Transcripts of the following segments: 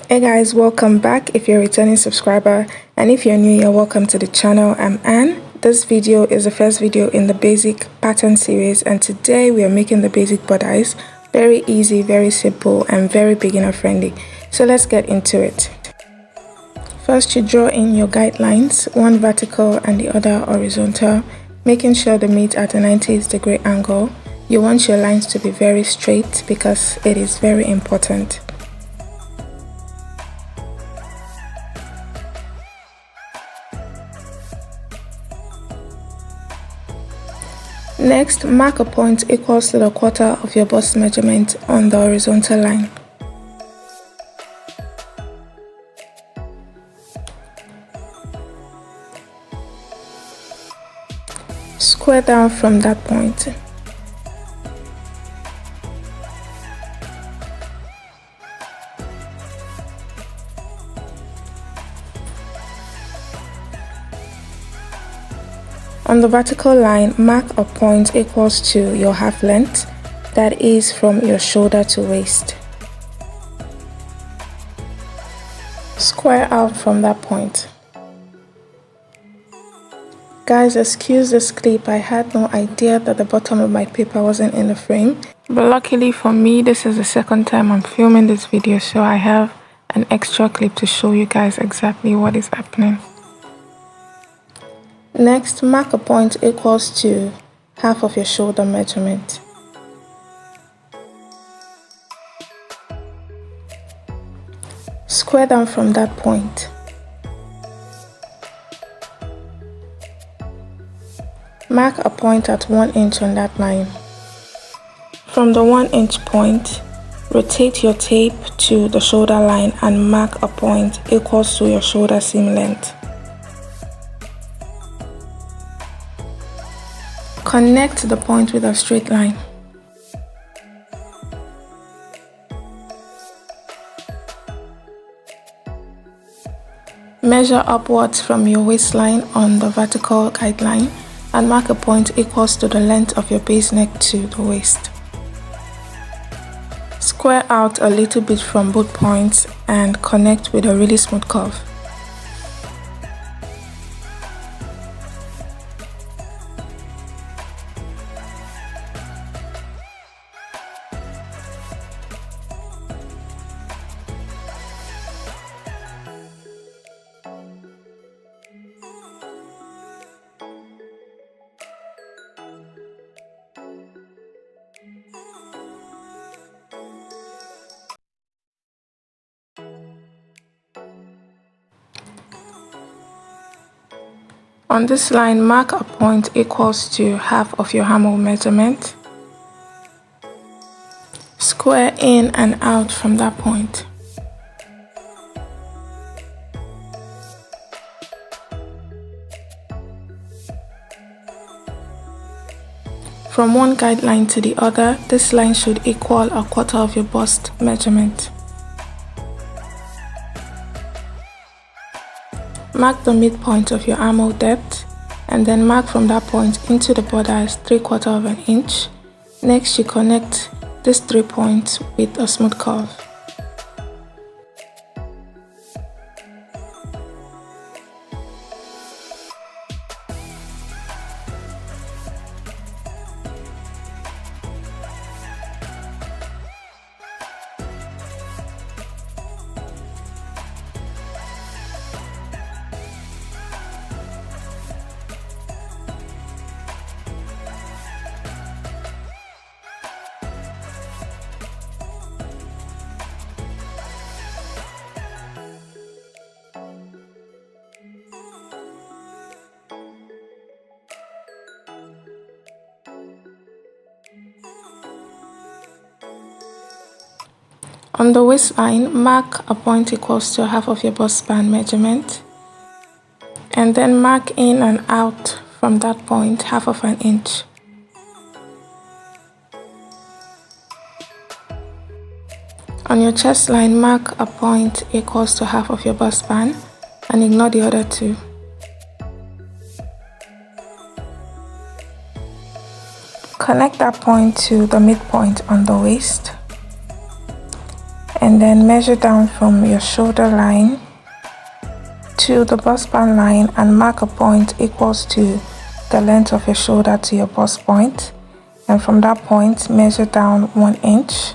Hey guys, welcome back if you're a returning subscriber, and if you're new here, welcome to the channel. I'm Anne. This video is the first video in the basic pattern series, and today we are making the basic bodice. Very easy, very simple, and very beginner friendly. So let's get into it. First, you draw in your guidelines, one vertical and the other horizontal, making sure they meet at a 90-degree angle. You want your lines to be very straight because it is very important. Next, mark a point equals to the quarter of your bust measurement on the horizontal line. Square down from that point. On the vertical line, mark a point equals to your half length, that is from your shoulder to waist. Square out from that point. Guys, excuse this clip, I had no idea that the bottom of my paper wasn't in the frame. But luckily for me, this is the second time I'm filming this video, so I have an extra clip to show you guys exactly what is happening. Next, mark a point equals to half of your shoulder measurement. Square down from that point. Mark a point at 1 inch on that line. From the 1 inch point, rotate your tape to the shoulder line and mark a point equals to your shoulder seam length. Connect the point with a straight line. Measure upwards from your waistline on the vertical guideline and mark a point equals to the length of your base neck to the waist. Square out a little bit from both points and connect with a really smooth curve. On this line, mark a point equals to half of your armhole measurement. Square in and out from that point. From one guideline to the other, this line should equal a quarter of your bust measurement. Mark the midpoint of your armhole depth and then mark from that point into the bodice 3/4 of an inch. Next, you connect these 3 points with a smooth curve. On the waistline, mark a point equals to half of your bust span measurement and then mark in and out from that point half of an inch. On your chest line, mark a point equals to half of your bust span and ignore the other two. Connect that point to the midpoint on the waist and then measure down from your shoulder line to the bust band line and mark a point equals to the length of your shoulder to your bust point, and from that point measure down 1 inch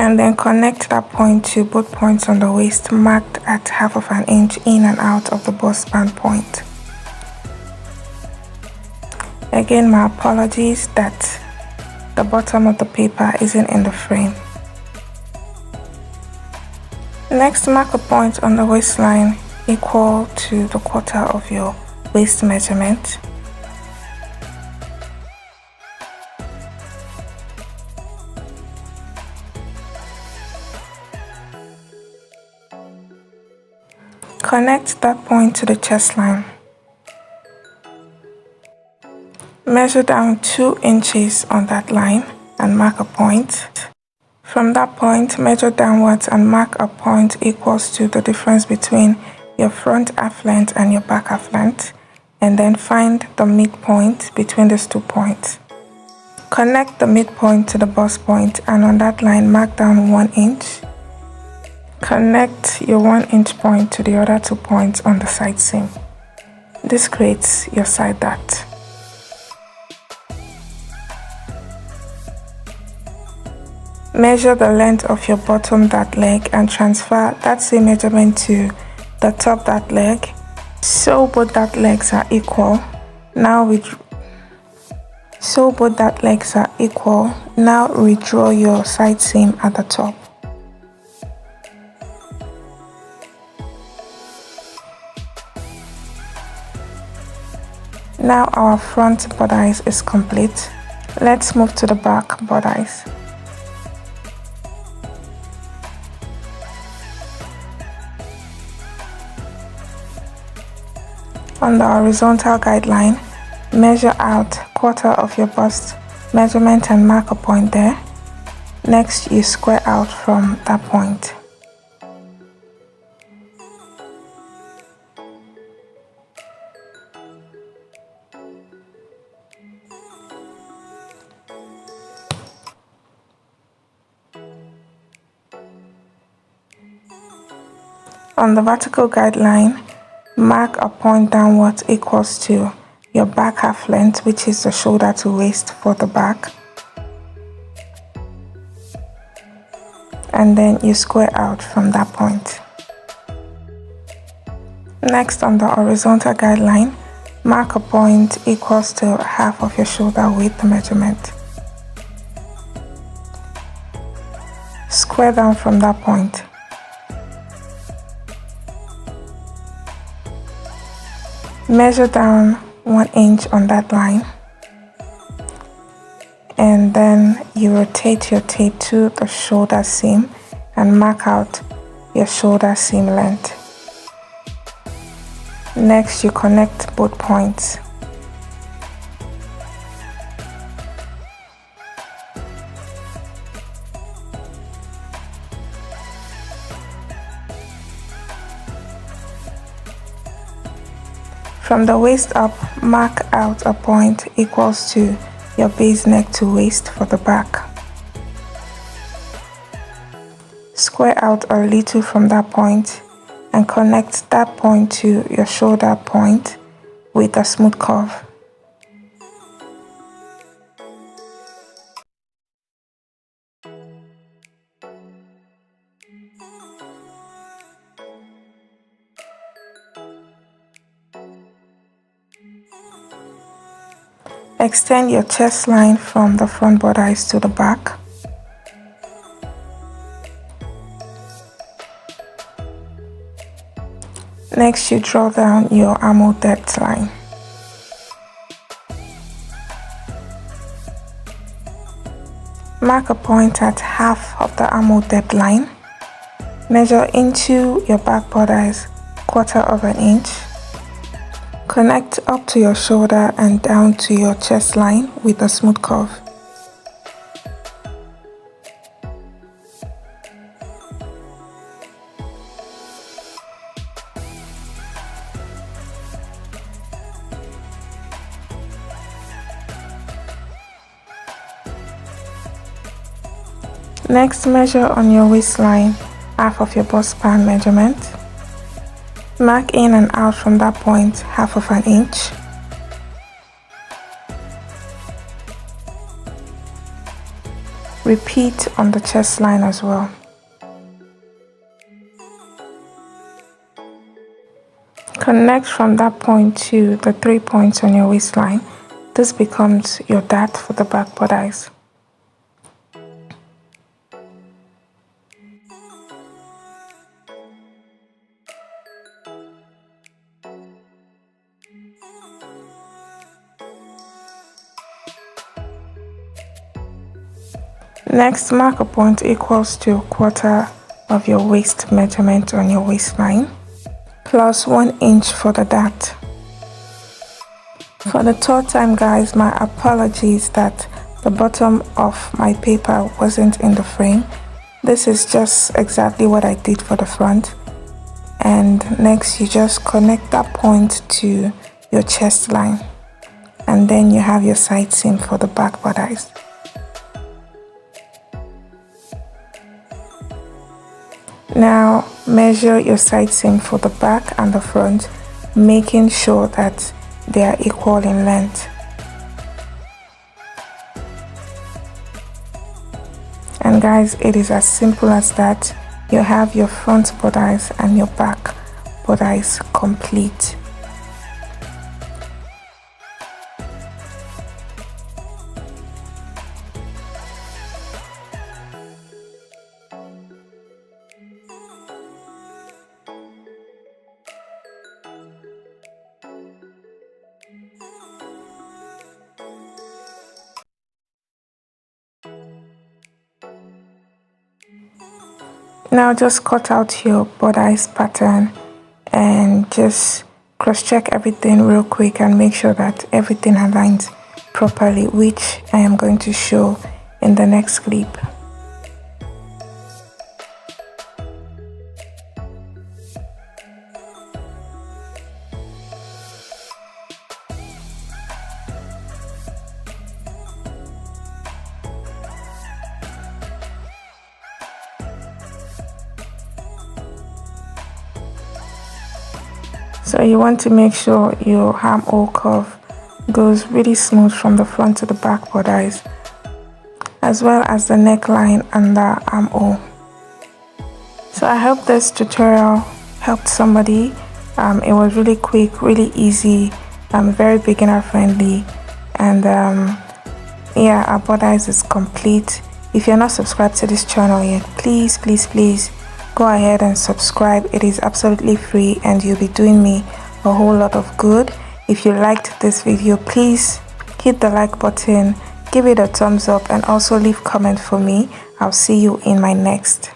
and then connect that point to both points on the waist marked at half of an inch in and out of the bust band point. Again, my apologies that the bottom of the paper isn't in the frame. Next, mark a point on the waistline equal to the quarter of your waist measurement. Connect that point to the chest line. Measure down 2 inches on that line and mark a point. From that point, measure downwards and mark a point equals to the difference between your front half length and your back half length, and then find the midpoint between these 2 points. Connect the midpoint to the bust point and on that line mark down 1 inch. Connect your 1 inch point to the other 2 points on the side seam. This creates your side dart. Measure the length of your bottom dart leg and transfer that same measurement to the top dart leg. So both dart legs are equal. Now redraw your side seam at the top. Now our front bodice is complete. Let's move to the back bodice. On the horizontal guideline, measure out quarter of your bust measurement and mark a point there. Next, you square out from that point. On the vertical guideline, mark a point downwards equals to your back half length, which is the shoulder to waist for the back, and then you square out from that point. Next, on the horizontal guideline, mark a point equals to half of your shoulder width measurement. Square down from that point. Measure down 1 inch on that line, and then you rotate your tape to the shoulder seam and mark out your shoulder seam length. Next, you connect both points. From the waist up, mark out a point equals to your base neck to waist for the back. Square out a little from that point and connect that point to your shoulder point with a smooth curve. Extend your chest line from the front bodice to the back. Next, you draw down your armhole depth line. Mark a point at half of the armhole depth line. Measure into your back bodice 1/4 of an inch. Connect up to your shoulder and down to your chest line with a smooth curve. Next, measure on your waistline half of your bust span measurement. Mark in and out from that point half of an inch. Repeat on the chest line as well. Connect from that point to the 3 points on your waistline. This becomes your dart for the back bodice. Next, mark a point equals to 1/4 of your waist measurement on your waistline, plus 1 inch for the dart. For the third time, guys, my apologies that the bottom of my paper wasn't in the frame. This is just exactly what I did for the front. And next, you just connect that point to your chest line, and then you have your side seam for the back bodice. Now measure your side seam for the back and the front, making sure that they are equal in length. And guys, it is as simple as that. You have your front bodice and your back bodice complete. Now just cut out your bodice pattern and just cross-check everything real quick and make sure that everything aligns properly, which I am going to show in the next clip. So you want to make sure your armhole curve goes really smooth from the front to the back bodice, as well as the neckline and the armhole. So I hope this tutorial helped somebody. It was really quick, really easy, very beginner friendly, and yeah, our bodice is complete. If you're not subscribed to this channel yet, please go ahead and subscribe. It is absolutely free and you'll be doing me a whole lot of good. If you liked this video, please hit the like button, give it a thumbs up, and also leave comment for me. I'll see you in my next.